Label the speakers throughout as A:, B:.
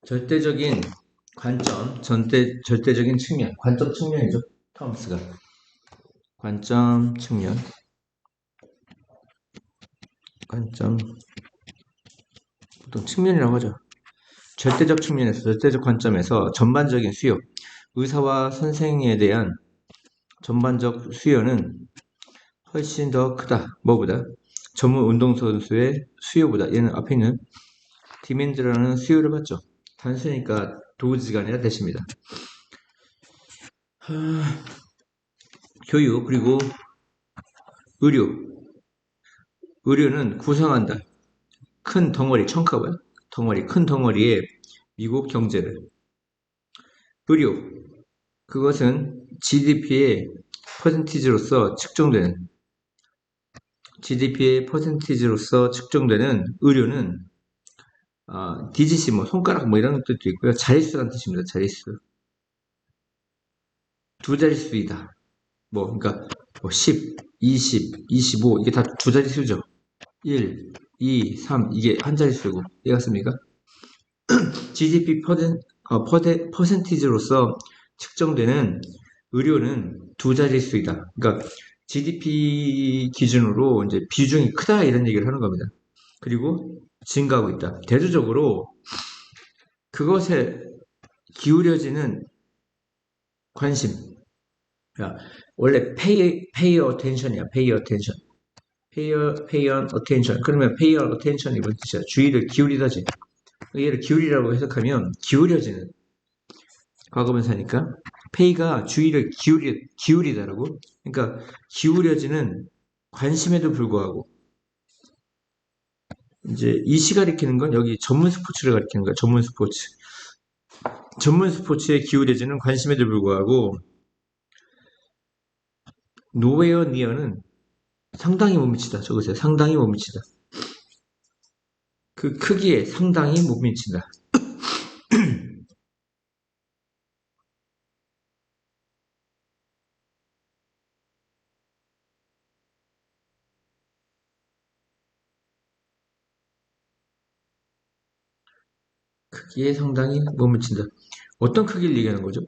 A: 절대적인 관점, 절대적인 측면, 관점 측면이죠. 텀스가. 관점 측면, 관점, 보통 측면이라고 하죠. 절대적 측면에서, 절대적 관점에서 전반적인 수요, 의사와 선생에 대한 전반적 수요는 훨씬 더 크다. 뭐보다? 전문 운동선수의 수요보다. 얘는 앞에 있는 디맨드라는 수요를 받죠. 단수니까 도즈가 아니라 대시입니다. 교육, 그리고 의료. 의료는 구성한다. 큰 덩어리, 청카고요. 덩어리, 큰 덩어리의 미국 경제를. 의료. 그것은 GDP의 퍼센티지로서 측정되는 의료는 디지시 뭐 손가락 뭐 이런 뜻도 있고요. 자릿수라는 뜻입니다. 자릿수. 두 자릿수이다. 그러니까 10, 20, 25 이게 다 두 자릿수죠. 1, 2, 3 이게 한 자릿수고 이해갔습니까? GDP 퍼센티지로서 측정되는 의료는 두 자릿수이다. 그러니까 GDP 기준으로 이제 비중이 크다 이런 얘기를 하는 겁니다. 그리고 증가하고 있다. 대조적으로 그것에 기울여지는 관심. 그러니까 원래 pay attention이야. pay attention. pay attention. 그러면 pay attention이 무슨 뜻이야? 주의를 기울이다지. 얘를 기울이라고 해석하면 기울여지는 과거분사니까 pay가 주의를 기울이다라고. 그러니까 기울여지는 관심에도 불구하고 이제 이시 가리키는 건 여기 전문 스포츠를 가리키는 거야. 전문 스포츠. 전문 스포츠에 기울여지는 관심에도 불구하고 nowhere near는 상당히 못 미치다. 적으세요. 상당히 못 미치다. 그 크기에 상당히 못 미친다. 크기에 상당히 못 미친다. 어떤 크기를 얘기하는 거죠?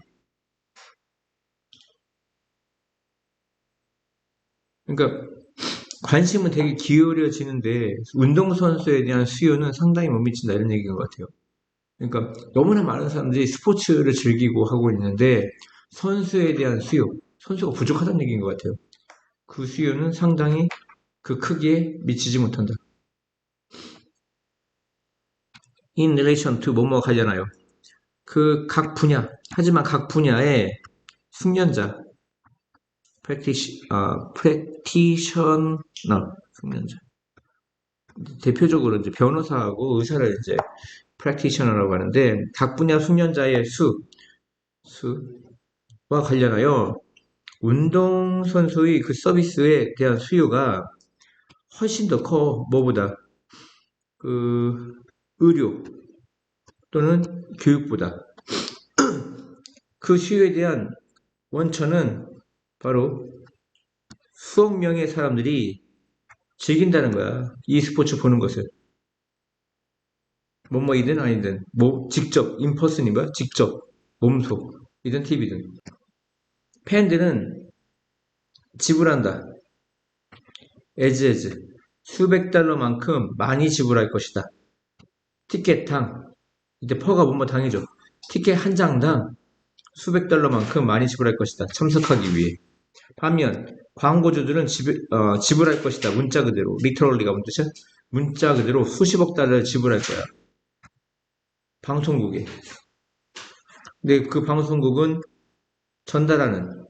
A: 그러니까 관심은 되게 기울여지는데 운동선수에 대한 수요는 상당히 못 미친다 이런 얘기인 것 같아요. 그러니까 너무나 많은 사람들이 스포츠를 즐기고 하고 있는데 선수에 대한 수요, 선수가 부족하다는 얘기인 것 같아요. 그 수요는 상당히 그 크기에 미치지 못한다. In relation to 뭐뭐 관련하여 그 각 분야, 하지만 각 분야의 숙련자, practitioner, 숙련자. 대표적으로 이제 변호사하고 의사를 이제 practitioner라고 하는데 각 분야 숙련자의 수와 관련하여 운동선수의 그 서비스에 대한 수요가 훨씬 더 커. 뭐보다? 그 의료 또는 교육보다. 그 수요에 대한 원천은 바로 수억 명의 사람들이 즐긴다는 거야. 이 스포츠 보는 것을. 뭐뭐이든 아니든 직접 인퍼슨인 거야. 직접 몸소 이든 TV든 팬들은 지불한다. as 수백 달러만큼 많이 지불할 것이다. 티켓당 이제 퍼가 뭐뭐 당이죠. 티켓 한 장당 수백 달러만큼 많이 지불할 것이다. 참석하기 위해. 반면 광고주들은 지불할 것이다. 문자 그대로. 리터럴리가 뭔 뜻이야? 문자 그대로 수십억 달러를 지불할 거야. 방송국에. 근데 그 방송국은 전달하는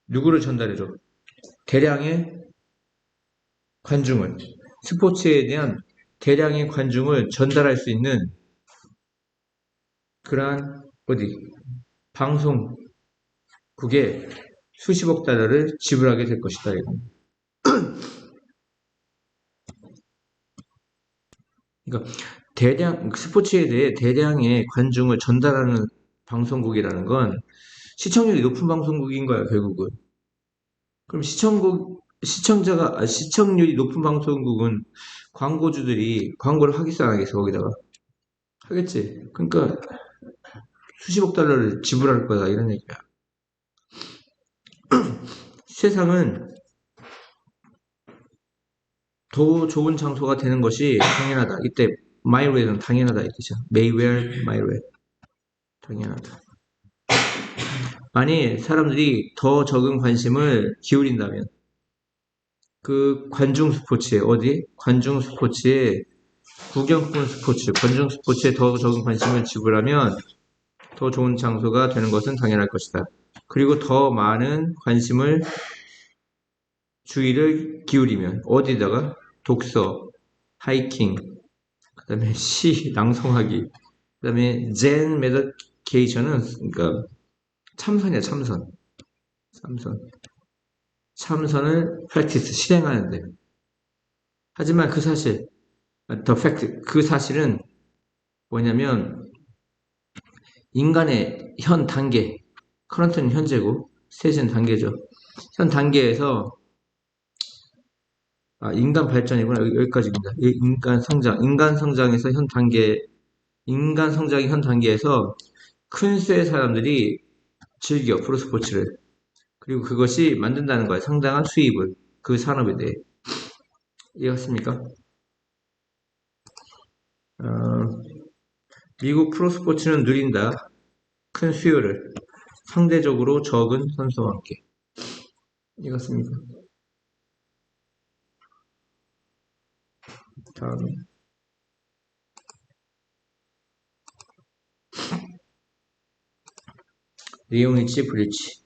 A: 누구를 전달해줘? 대량의 관중을 스포츠에 대한 대량의 관중을 전달할 수 있는 그러한 방송국에 수십억 달러를 지불하게 될 것이다. 그러니까 스포츠에 대해 대량의 관중을 전달하는 방송국이라는 건 시청률이 높은 방송국인 거야, 결국은. 그럼 시청률이 높은 방송국은 광고주들이 광고를 하겠어, 안 하겠어, 거기다가. 하겠지. 그러니까 수십억 달러를 지불할 거다 이런 얘기야. 세상은 더 좋은 장소가 되는 것이 당연하다. 이때 my way는 당연하다 이 뜻이야. may where, my way. 당연하다. 만일 사람들이 더 적은 관심을 기울인다면 그 관중 스포츠에 어디? 관중 스포츠에 구경꾼 스포츠, 관중 스포츠에 더 적은 관심을 지불하면 더 좋은 장소가 되는 것은 당연할 것이다. 그리고 더 많은 관심을 주의를 기울이면 어디다가 독서, 하이킹, 그 다음에 시, 낭송하기, 그 다음에 젠 메디테이션은 그러니까 참선이야 참선. 참선을 프랙티스 실행하는데 하지만 그 사실 더 팩트 그 사실은 뭐냐면 인간의 현 단계 커런트는 현재고 스테이지는 단계죠. 현 단계에서 인간 발전이구나 여기까지입니다. 인간 성장에서 현 단계 인간 성장의 현 단계에서 큰 수의 사람들이 즐겨 프로스포츠를 그리고 그것이 만든다는 거예요. 상당한 수입을 그 산업에 대해 이해갔습니까? 미국 프로스포츠는 누린다. 큰 수요를 상대적으로 적은 선수와 함께 이해갔습니까? 다음에 리오니치 브리치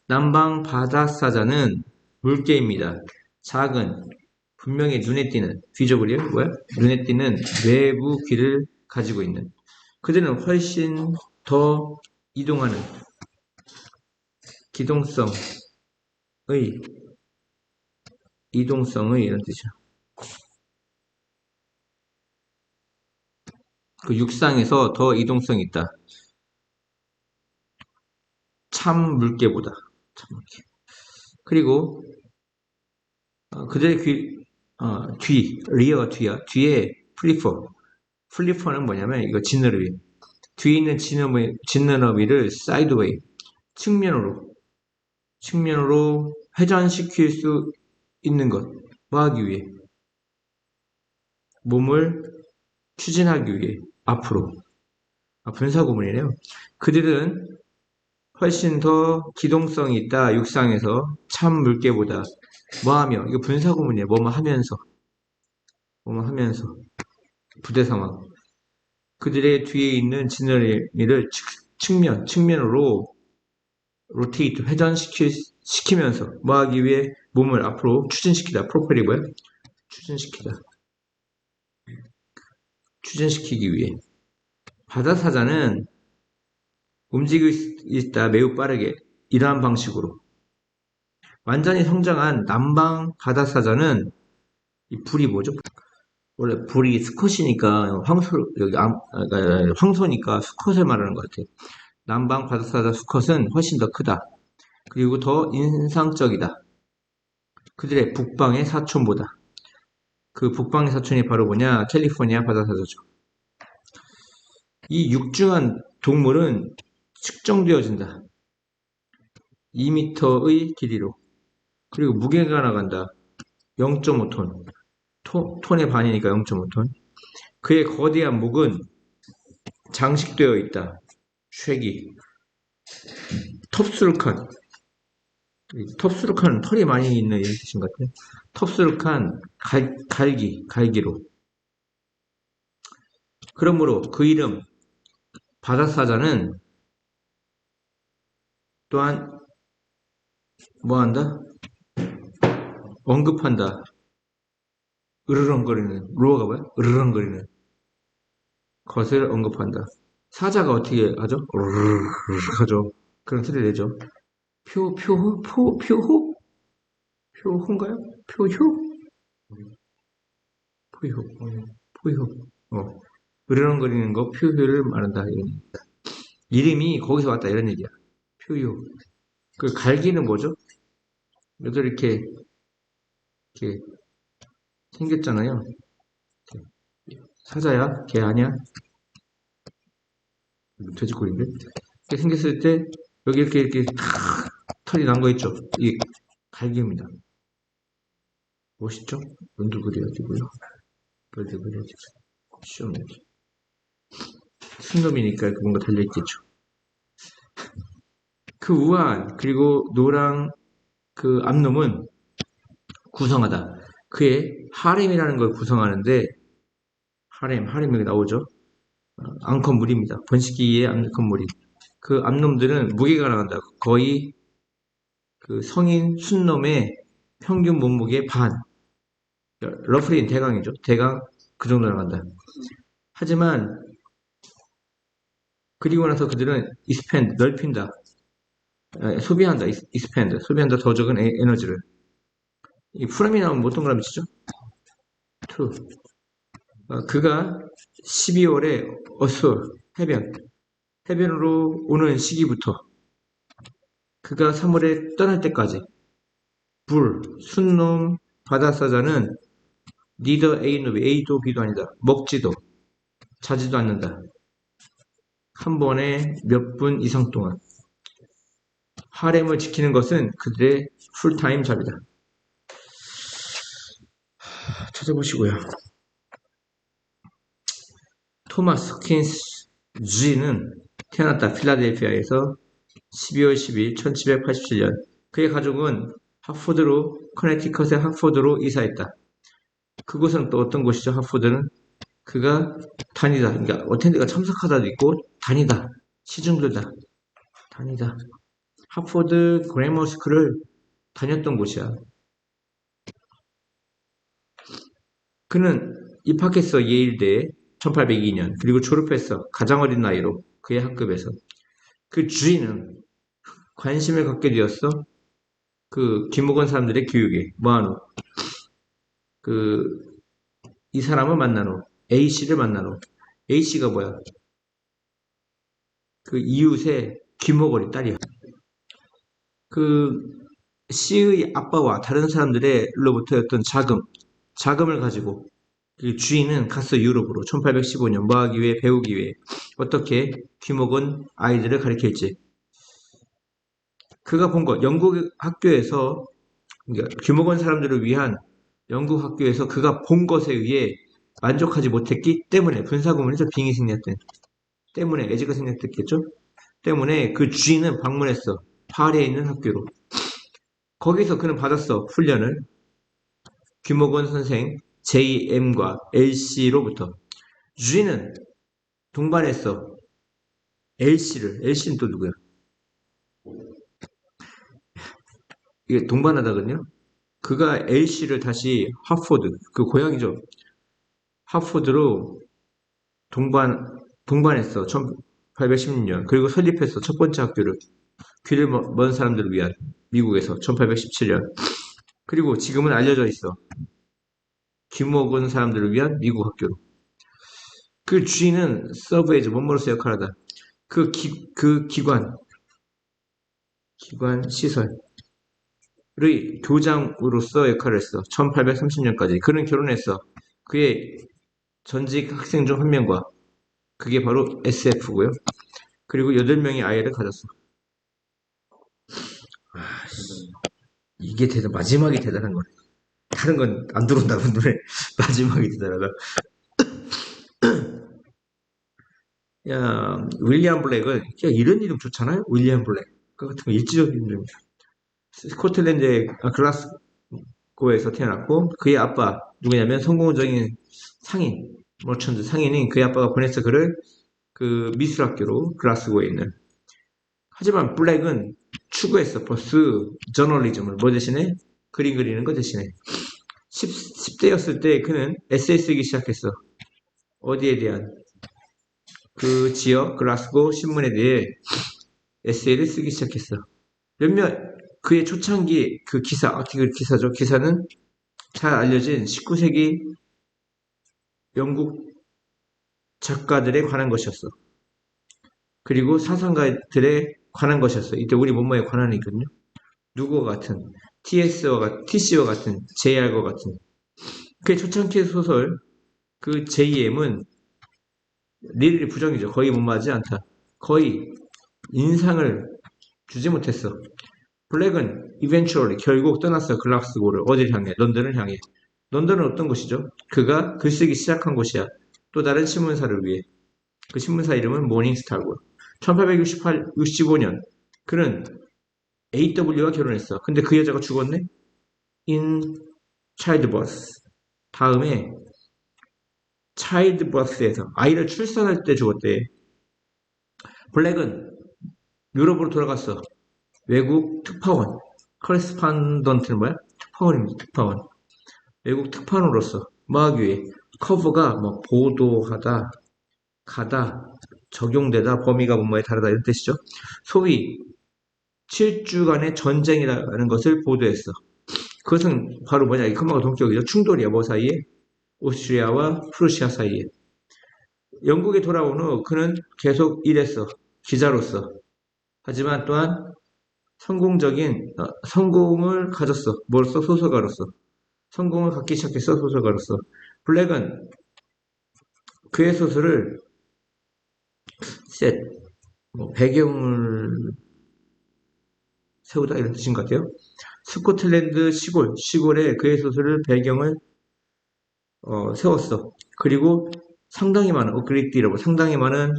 A: 남방 바다사자는 물개입니다. 작은 분명히 눈에 띄는 비저블이요? 뭐야? 눈에 띄는 외부 귀를 가지고 있는 그들은 훨씬 더 이동하는 이동성의 이런 뜻이야. 그 육상에서 더 이동성이 있다. 참 물개보다. 참 물개. 그리고 그들의 리어가 뒤야. 뒤에 플리퍼는 뭐냐면 이거 지느러미. 뒤에 있는 지느러미를 사이드웨이 측면으로 회전시킬 수 있는 것, 뭐 하기 위해 몸을 추진하기 위해 앞으로 분사구문이네요. 그들은 훨씬 더 기동성이 있다. 육상에서 참 물개보다 뭐하며 이거 분사구문이에요. 뭐뭐 하면서 부대 상황. 그들의 뒤에 있는 지느러미를 측면으로 로테이트 회전시키면서 뭐하기 위해 몸을 앞으로 추진시키다. 프로펠이 뭐야? 추진시키기 위해. 바다사자는 움직이고 있다 매우 빠르게 이러한 방식으로 완전히 성장한 남방 바다사자는 이 불이 뭐죠? 원래 불이 수컷이니까 황소니까 수컷을 말하는 것 같아요. 남방 바다사자 수컷은 훨씬 더 크다. 그리고 더 인상적이다. 그들의 북방의 사촌보다. 그 북방의 사촌이 바로 뭐냐? 캘리포니아 바다사자죠. 이 육중한 동물은 측정되어진다. 2m의 길이로. 그리고 무게가 나간다. 0.5톤. 톤의 반이니까 0.5톤. 그의 거대한 목은 장식되어 있다. 쉐기. 텁스룩한. 텁스룩한 털이 많이 있는 이런 뜻인 것 같아요. 텁스룩한 갈기로. 그러므로 그 이름 바다사자는 또한 뭐한다? 언급한다. 으르렁거리는 루어가 뭐야? 으르렁거리는 것을 언급한다. 사자가 어떻게 하죠? 으르르 하죠. 그런 소리를 내죠. 표호? 표호인가요? 표효? 포효. 포효. 으르렁거리는 거 표효를 말한다. 이름이 거기서 왔다 이런 얘기야. 표효. 그 갈기는 뭐죠? 그래서 이렇게 생겼잖아요. 사자야? 개 아니야? 돼지꼬리인데? 이렇게 생겼을 때 여기 이렇게 탁 털이 난 거 있죠? 이게 갈기입니다. 멋있죠? 눈도 그려지고요. 별도 그려지고. 시원하게. 순놈이니까 뭔가 달려있겠죠. 그 우아한 그리고 노랑 그 앞놈은 구성하다. 그의 하렘이라는 걸 구성하는데 하렘 여기 나오죠. 앙컷물입니다. 번식기의 앙컷물이. 그 암놈들은 무게가 나간다. 거의 그 성인 순놈의 평균 몸무게의 반. 러프린 대강이죠. 대강 그 정도 나간다. 하지만 그리고 나서 그들은 익스펜드 넓힌다. 소비한다. 익스펜드 소비한다. 더 적은 에너지를. 이 프람이 나오면 뭐 동그라미 치죠? 투. 그가 12월에 어수 해변으로 오는 시기부터 그가 3월에 떠날 때까지 순놈, 바다사자는 니더 A노비, A도 B도 아니다. 먹지도, 자지도 않는다. 한 번에 몇 분 이상 동안. 하렘을 지키는 것은 그들의 풀타임 잡이다. 찾아보시고요. 토마스 퀸스 G는 태어났다. 필라델피아에서 12월 10일 1787년. 그의 가족은 커네티컷의 하포드로 이사했다. 그곳은 또 어떤 곳이죠? 하포드는 그가 다니다. 그러니까 어텐드가 참석하다도 있고 다니다. 시중들다. 다니다. 하포드 그래머스쿨을 다녔던 곳이야. 그는 입학했어. 예일대에 1802년. 그리고 졸업했어. 가장 어린 나이로 그의 학급에서. 그 주인은 관심을 갖게 되었어. 그 김옥원 사람들의 교육에 뭐한 후. 이 사람을 만난 후 A씨를 만난 후 A씨가 뭐야? 그 이웃의 김옥원의 딸이야. 그 C의 아빠와 다른 사람들로부터 어떤 자금을 가지고 그 주인은 갔어. 유럽으로 1815년 뭐하기 위해 배우기 위해 어떻게 귀목은 아이들을 가르칠지. 그가 본 것 영국 학교에서 그러니까 귀목은 사람들을 위한 영국 학교에서 그가 본 것에 의해 만족하지 못했기 때문에 분사구문에서 빙이 생겼대. 때문에 애지가 생겼겠죠. 때문에 그 주인은 방문했어. 파리에 있는 학교로. 거기서 그는 받았어. 훈련을. 귀목원 선생 JM과 LC로부터. 주인은 동반했어. LC는 또 누구야? 이게 동반하다거든요. 그가 LC를 다시 하포드, 그 고향이죠. 하포드로 동반했어. 1816년. 그리고 설립했어. 첫 번째 학교를. 귀를 먼 사람들을 위한 미국에서 1817년. 그리고 지금은 알려져 있어. 귀 먹은 사람들을 위한 미국 학교로. 그 주인은 서브에이즈, 몸으로서 역할하다. 그 기관, 시설의 교장으로서 역할을 했어. 1830년까지. 그는 결혼했어. 그의 전직 학생 중 한 명과 그게 바로 SF고요. 그리고 8명의 아이를 가졌어. 이게 마지막이 대단한 거네. 다른 건 안 들어온다고 눈에. 마지막이 대단하다. 야, 윌리엄 블랙은 야, 이런 이름 좋잖아요. 윌리엄 블랙. 그 같은 거 일지적인 이름. 스코틀랜드의 글라스고에서 태어났고 그의 아빠 누구냐면 성공적인 상인, 머천드 상인인 그의 아빠가 보냈어. 그를 그 미술학교로 글라스고에 있는. 하지만 블랙은 추구했어. 버스 저널리즘을. 뭐 대신에? 그림 그리는 거 대신에. 10대였을 때 그는 에세이 쓰기 시작했어. 어디에 대한? 그 지역 글라스고 신문에 대해 에세이를 쓰기 시작했어. 그의 초창기 그 기사, 아티클 기사죠. 기사는 잘 알려진 19세기 영국 작가들에 관한 것이었어. 그리고 사상가들에 관한 것이었어. 이때 우리 뭐뭐에 관한 있거든요. 누구와 같은 TC와 같은 JR과 같은 그 초창기 소설 그 JM은 리들이 부정이죠. 거의 못마지 않다. 거의 인상을 주지 못했어. 블랙은 eventually 결국 떠났어요. 글라스고를 어딜 향해? 런던을 향해. 런던은 어떤 곳이죠? 그가 글쓰기 시작한 곳이야. 또 다른 신문사를 위해. 그 신문사 이름은 모닝스타고. 1865년 그는 AW와 결혼했어. 근데 그 여자가 죽었네? In childbirth. 다음에 childbirth에서 아이를 출산할 때 죽었대. 블랙은 유럽으로 돌아갔어. 외국 특파원. 커레스판던트는 뭐야? 특파원입니다. 특파원. 외국 특파원으로서 뭐 하기 위해? 커브가 뭐 보도하다, 가다, 적용되다, 범위가 뭐뭐에 다르다 이런 뜻이죠. 소위 7주간의 전쟁이라는 것을 보도했어. 그것은 바로 뭐냐? 이 컴마가 동격이죠. 충돌이야. 뭐 사이에? 오스트리아와 프루시아 사이에. 영국에 돌아온 후 그는 계속 일했어. 기자로서. 하지만 또한 성공을 가졌어. 뭐로써? 소설가로서. 성공을 갖기 시작했어. 소설가로서. 블랙은 그의 소설을 셋, 뭐 배경을 세우다 이런 뜻인 것 같아요. 스코틀랜드 시골에 그의 소설을 배경을 세웠어. 그리고 상당히 많은 그릭디라고 상당히 많은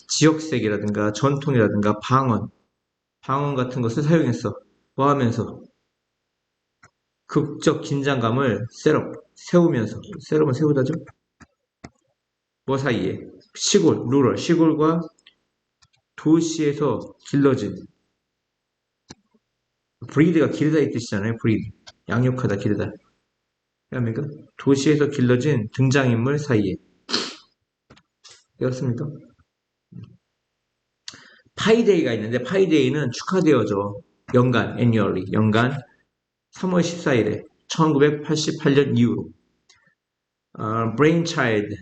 A: 지역색이라든가 전통이라든가 방언 같은 것을 사용했어. 뭐 하면서 극적 긴장감을 세우면서 셋업은 세우다죠. 뭐 사이에 루럴 시골과 도시에서 길러진 브리드가 기르다 이 뜻이잖아요. 브리드 양육하다 기르다. 그러니까 도시에서 길러진 등장인물 사이에 되었습니다. 파이데이가 있는데 파이데이는 축하되어져. 연간 annually 연간 3월 14일에 1988년 이후로 브레인차일드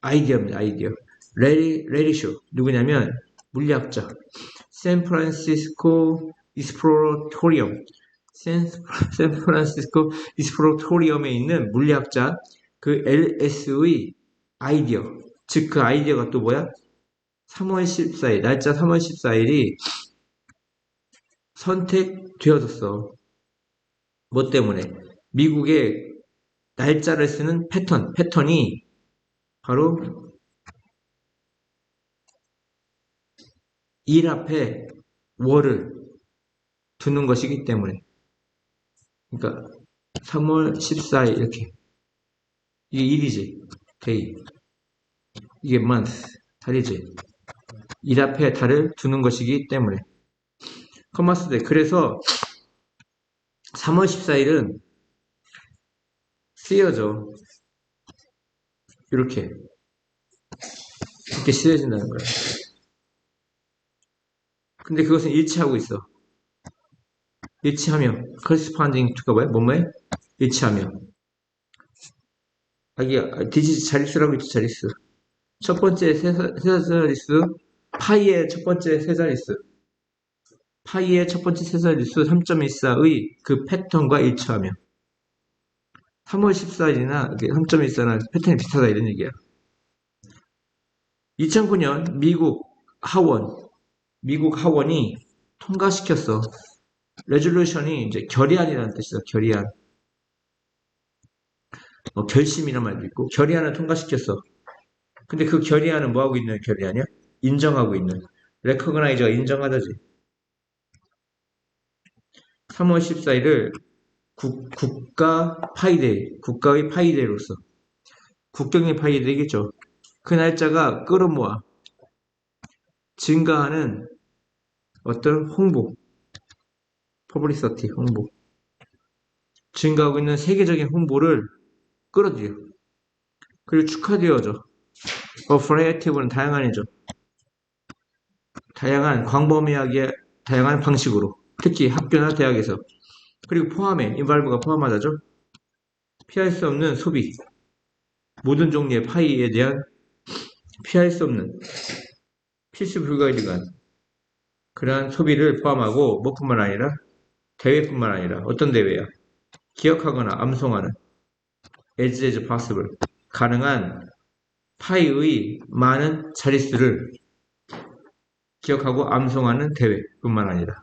A: 아이디어입니다. 아이디어. 레리쇼 누구냐면 물리학자 샌프란시스코 이스프로토리엄에 있는 물리학자 그 LS의 아이디어 즉 그 아이디어가 또 뭐야? 3월 14일 날짜 3월 14일이 선택되어졌어. 뭐 때문에? 미국의 날짜를 쓰는 패턴이 바로 일 앞에 월을 두는 것이기 때문에. 그러니까 3월 14일 이렇게. 이게 일이지. day. 이게 month. 달이지. 일 앞에 달을 두는 것이기 때문에. 커머스데. 그래서 3월 14일은 쓰여져. 이렇게 쓰여진다는 거야. 근데 그것은 일치하고 있어. 일치하며 corresponding to가 뭐야? 뭐뭐해? 일치하며. 이게 디지트 자릿수라고 있죠. 자릿수. 첫 번째 세 자릿수 파이의 첫 번째 세 자릿수 파이의 첫 번째 세 자릿수 3.14의 그 패턴과 일치하며 3월 14일이나 3.14나 패턴이 비슷하다 이런 얘기야. 2009년 미국 하원이 통과시켰어. 레졸루션이 이제 결의안이라는 뜻이다. 결의안. 결심이란 말도 있고 결의안을 통과시켰어. 근데 그 결의안은 뭐하고 있는 결의안이야? 인정하고 있는. 레커그나이저가 인정하다지. 3월 14일을 국가의 파이데이로서 국경의 파이데이겠죠. 그 날짜가 끌어모아 증가하는 어떤 홍보, 퍼블리서티 홍보, 증가하고 있는 세계적인 홍보를 끌어들여. 그리고 축하되어져. variative는 다양한이죠. 다양한 광범위하게 다양한 방식으로 특히 학교나 대학에서 그리고 포함해 involve가 포함하다죠. 피할 수 없는 소비 모든 종류의 파이에 대한 피할 수 없는 필수 불가결한 그러한 소비를 포함하고 뭐뿐만 아니라 대회뿐만 아니라 어떤 대회야? 기억하거나 암송하는 as possible 가능한 파이의 많은 자릿수를 기억하고 암송하는 대회뿐만 아니라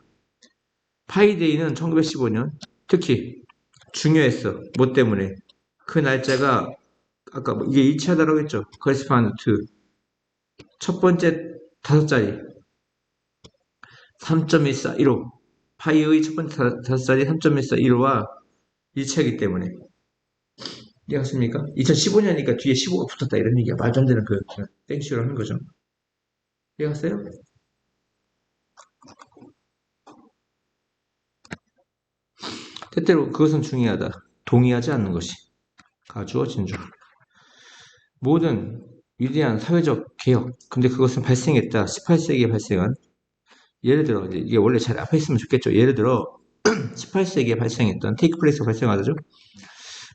A: 파이데이는 1915년 특히 중요했어. 뭐 때문에? 그 날짜가 아까 이게 일치하다라고 했죠. correspond to 첫 번째 다섯 자리 3.141호 파이의 첫 번째 다섯 자리 3.141호와 일치하기 때문에 이해하십니까? 2015년이니까 뒤에 15가 붙었다 이런 얘기가 말도 안 되는 그 땡쇼를 하는 거죠. 이해갔어요? 때때로 그것은 중요하다. 동의하지 않는 것이 가주어 진주. 모든 위대한 사회적 개혁. 근데 그것은 발생했다. 18세기에 발생한 예를 들어 이게 원래 잘 앞에 있으면 좋겠죠. 예를 들어 18세기에 발생했던 테이크 플레이스가 발생하죠.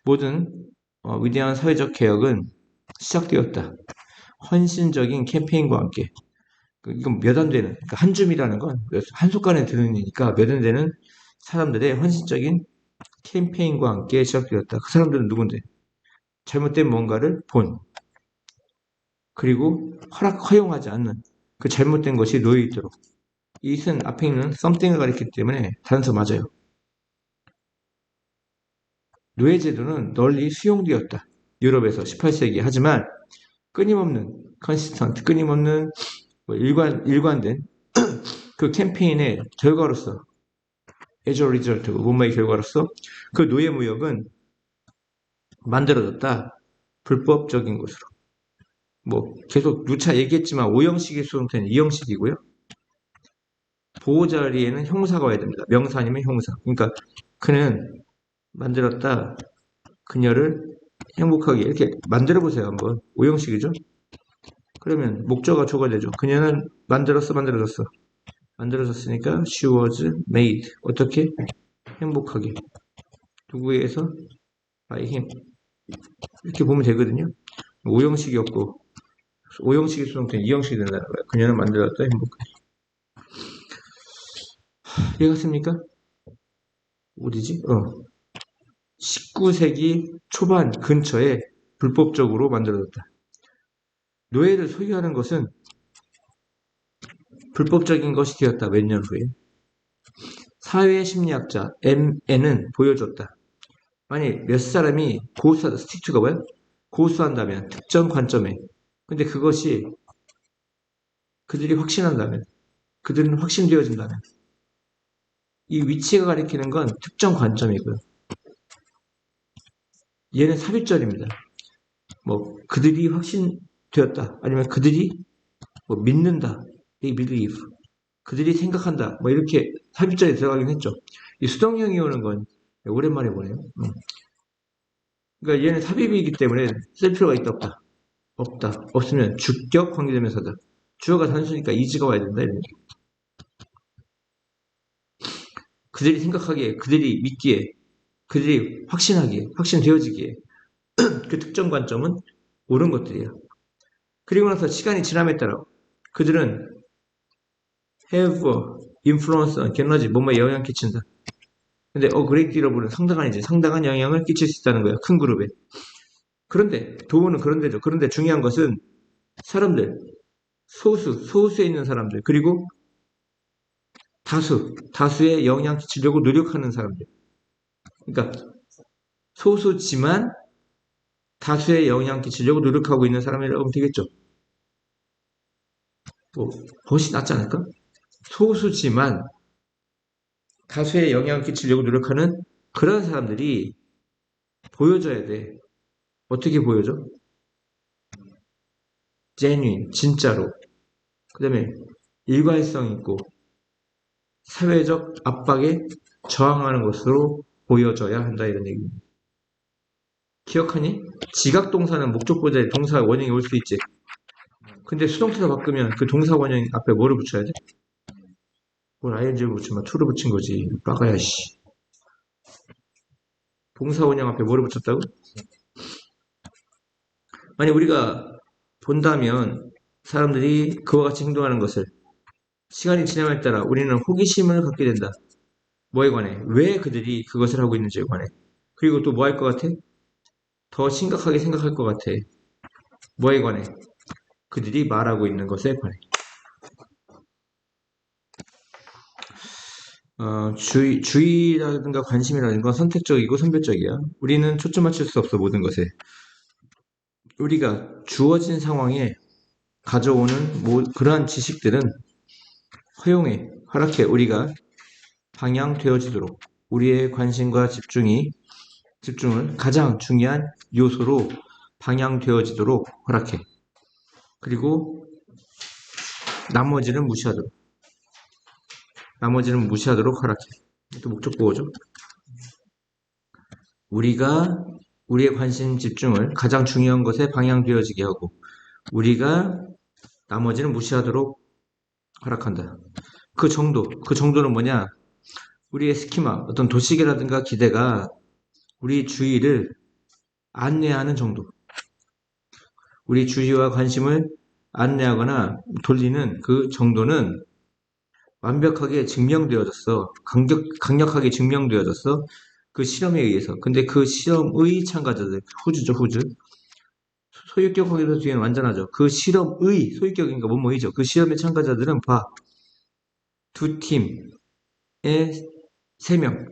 A: 모든 위대한 사회적 개혁은 시작되었다. 헌신적인 캠페인과 함께 이건 몇 안 되는 그러니까 한 줌이라는 건 한 손가락에 드는 일이니까 몇 안 되는 사람들의 헌신적인 캠페인과 함께 시작되었다. 그 사람들은 누군데? 잘못된 뭔가를 본 그리고 허용하지 않는 그 잘못된 것이 놓여있도록 이것은 앞에 있는 something을 가리키기 때문에 단서 맞아요. 노예제도는 널리 수용되었다. 유럽에서 18세기 하지만 끊임없는 consistent 끊임없는 일관된 그 캠페인의 결과로서 as a result 뭔가의 결과로서 그 노예 무역은 만들어졌다. 불법적인 것으로. 뭐 계속 누차 얘기했지만 5형식이 수동태는 2형식이고요. 보호 자리에는 형사가 와야 됩니다. 명사 아니면 형사. 그러니까 그는 만들었다. 그녀를 행복하게 이렇게 만들어 보세요. 한번 5형식이죠. 그러면 목적어가 조가 되죠. 그녀는 만들어졌어. 만들어졌으니까 she was made. 어떻게? 행복하게. 누구에 의해서? by him. 이렇게 보면 되거든요. 5형식이었고 5형식이 수동태는 2형식이 된다는 거예요. 그녀는 만들었다. 행복하게. 이해갔습니까? 어디지? 19세기 초반 근처에 불법적으로 만들어졌다. 노예를 소유하는 것은 불법적인 것이 되었다. 몇 년 후에. 사회심리학자 MN은 보여줬다. 만약 몇 사람이 스틱트가 뭐야? 고수한다면 특정 관점에 근데 그것이 그들이 확신한다면 그들은 확신되어진다면 이 위치가 가리키는 건 특정 관점이고요. 얘는 삽입절입니다. 뭐 그들이 확신되었다 아니면 그들이 뭐 믿는다 they believe 그들이 생각한다 뭐 이렇게 삽입절이 들어가긴 했죠. 이 수동형이 오는 건 오랜만에 보네요. 그러니까 얘는 삽입이기 때문에 쓸 필요가 있다 없다 없다 없으면 주격 관계대명사다. 주어가 단수니까 이즈가 와야 된다 이런 얘기. 그들이 생각하기에 그들이 믿기에 그들이 확신하기에 확신되어지기에 그 특정 관점은 옳은 것들이에요. 그리고 나서 시간이 지남에 따라 그들은 have influence on 에너지 뭐뭐에 영향을 끼친다. 근데 great deal은 상당한 이제 상당한 영향을 끼칠 수 있다는 거예요. 큰 그룹에. 그런데 도우는 그런데죠. 그런데 중요한 것은 사람들 소수에 있는 사람들 그리고 다수의 영향 끼치려고 노력하는 사람들. 그러니까 소수지만 다수의 영향 끼치려고 노력하고 있는 사람이라고 하면 되겠죠. 뭐 훨씬 낫지 않을까? 소수지만 다수의 영향을 끼치려고 노력하는 그런 사람들이 보여줘야 돼. 어떻게 보여줘? genuine, 진짜로. 그 다음에 일관성 있고 사회적 압박에 저항하는 것으로 보여져야 한다 이런 얘기입니다. 기억하니? 지각동사는 목적보다의 동사 원형이 올 수 있지. 근데 수동태로 바꾸면 그 동사 원형 앞에 뭐를 붙여야 돼? 뭘 ing를 붙이면 to를 붙인 거지. 빠가야 씨. 동사 원형 앞에 뭐를 붙였다고? 만약 우리가 본다면 사람들이 그와 같이 행동하는 것을 시간이 지남에 따라 우리는 호기심을 갖게 된다. 뭐에 관해? 왜 그들이 그것을 하고 있는지에 관해. 그리고 또 뭐 할 것 같아? 더 심각하게 생각할 것 같아. 뭐에 관해? 그들이 말하고 있는 것에 관해. 주의라든가 관심이라든가 건 선택적이고 선별적이야. 우리는 초점 맞출 수 없어, 모든 것에. 우리가 주어진 상황에 가져오는 그러한 지식들은 허용해, 허락해. 우리가 방향되어지도록 우리의 관심과 집중을 가장 중요한 요소로 방향되어지도록 허락해. 그리고 나머지는 무시하도록 허락해. 또 목적 보호죠. 우리가 우리의 관심 집중을 가장 중요한 것에 방향되어지게 하고 우리가 나머지는 무시하도록 허락한다. 그 정도는 뭐냐? 우리의 스키마, 어떤 도식이라든가 기대가 우리 주의를 안내하는 정도. 우리 주의와 관심을 안내하거나 돌리는 그 정도는 완벽하게 증명되어졌어. 강력하게 증명되어졌어. 그 실험에 의해서. 근데 그 실험의 참가자들, 후주죠, 후주. 소유격하기도 뒤에는 완전하죠. 그 실험의, 소유격인가 뭐뭐이죠. 그 실험의 참가자들은 두 팀에 세 명.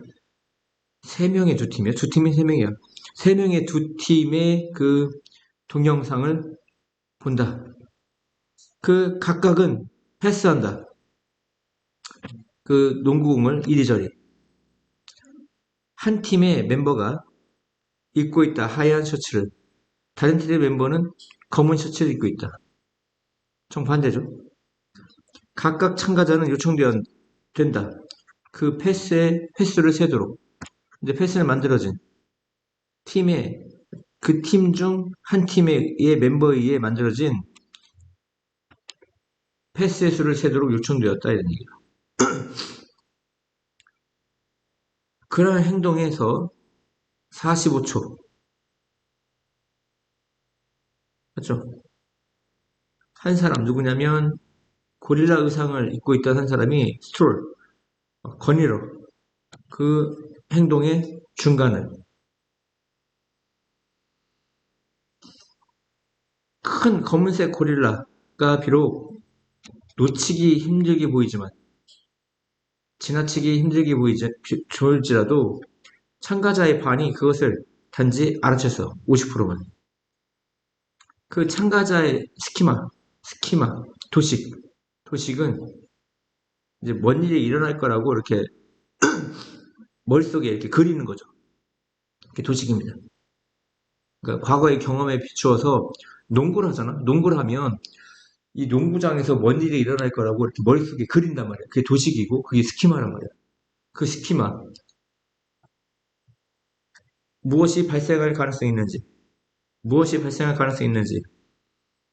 A: 세 명의 두 팀이야? 두 팀이 세 명이야. 세 명의 두 팀의 그 동영상을 본다. 그 각각은 패스한다. 그 농구공을 이리저리. 한 팀의 멤버가 입고 있다. 하얀 셔츠를. 다른 팀의 멤버는 검은 셔츠를 입고 있다. 정반대죠. 각각 참가자는 된다. 그 횟수를 세도록. 이제 패스를 만들어진 그 팀 중 한 팀의 멤버에 의해 만들어진 패스의 수를 세도록 요청되었다. 이런 얘기예요. 그런 행동에서 45초. 맞죠? 한 사람 누구냐면 고릴라 의상을 입고 있던 한 사람이 건의로 그 행동의 중간을 큰 검은색 고릴라가 비록 놓치기 힘들게 보이지만 지나치기 힘들게 좋을지라도 참가자의 반이 그것을 단지 알아챘어. 50%만. 그 참가자의 스키마, 도식은 이제 뭔 일이 일어날 거라고 이렇게 머릿속에 이렇게 그리는 거죠. 그게 도식입니다. 그러니까 과거의 경험에 비추어서 농구를 하잖아. 농구를 하면 이 농구장에서 뭔 일이 일어날 거라고 이렇게 머릿속에 그린단 말이야. 그게 도식이고 그게 스키마란 말이야. 그 스키마. 무엇이 발생할 가능성이 있는지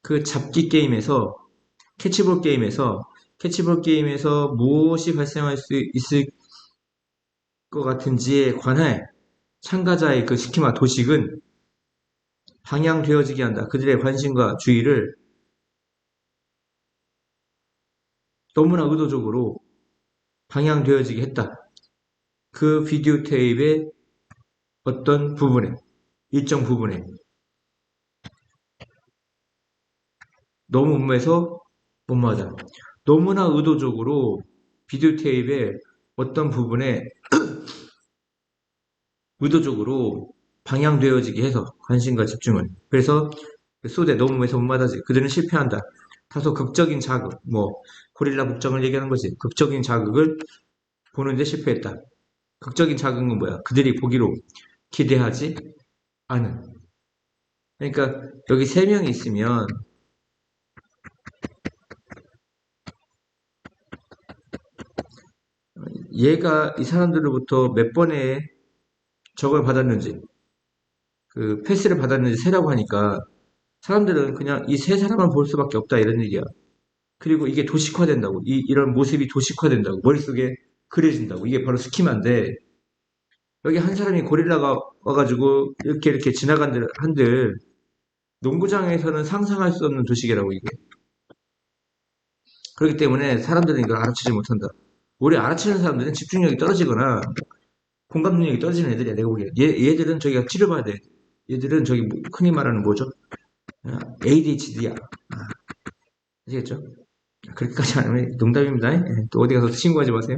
A: 그 잡기 게임에서 캐치볼 게임에서 무엇이 발생할 수 있을 것 같은지에 관해 참가자의 그 스키마 도식은 방향되어지게 한다. 그들의 관심과 주의를 너무나 의도적으로 방향되어지게 했다. 그 비디오 테이프의 어떤 부분에, 일정 부분에 너무 음모해서 뭐하다. 너무나 의도적으로 비디오 테이프의 어떤 부분에 의도적으로 방향되어지게 해서 관심과 집중을. 그래서 쏘대 너무 해서 못마다지. 그들은 실패한다. 다소 극적인 자극, 고릴라 복장을 얘기하는 거지. 극적인 자극을 보는데 실패했다. 극적인 자극은 뭐야? 그들이 보기로 기대하지 않은. 그러니까 여기 세 명이 있으면 얘가 이 사람들로부터 몇 번의 적을 받았는지 그 패스를 받았는지 세라고 하니까 사람들은 그냥 이 세 사람만 볼 수밖에 없다 이런 얘기야. 그리고 이게 도식화된다고. 이런 모습이 도식화된다고. 머릿속에 그려진다고. 이게 바로 스키마인데 여기 한 사람이 고릴라가 와가지고 이렇게 한들 농구장에서는 상상할 수 없는 도식이라고 이게. 그렇기 때문에 사람들은 이걸 알아채지 못한다. 우리 알아채는 사람들은 집중력이 떨어지거나 공감 능력이 떨어지는 애들이야, 내가 보기에. 얘들은 저기가 치료받아야 돼. 얘들은 저기 흔히 말하는 뭐죠? ADHD야. 아시겠죠? 그렇게까지 안 하면 농담입니다. 또 어디 가서 신고하지 마세요.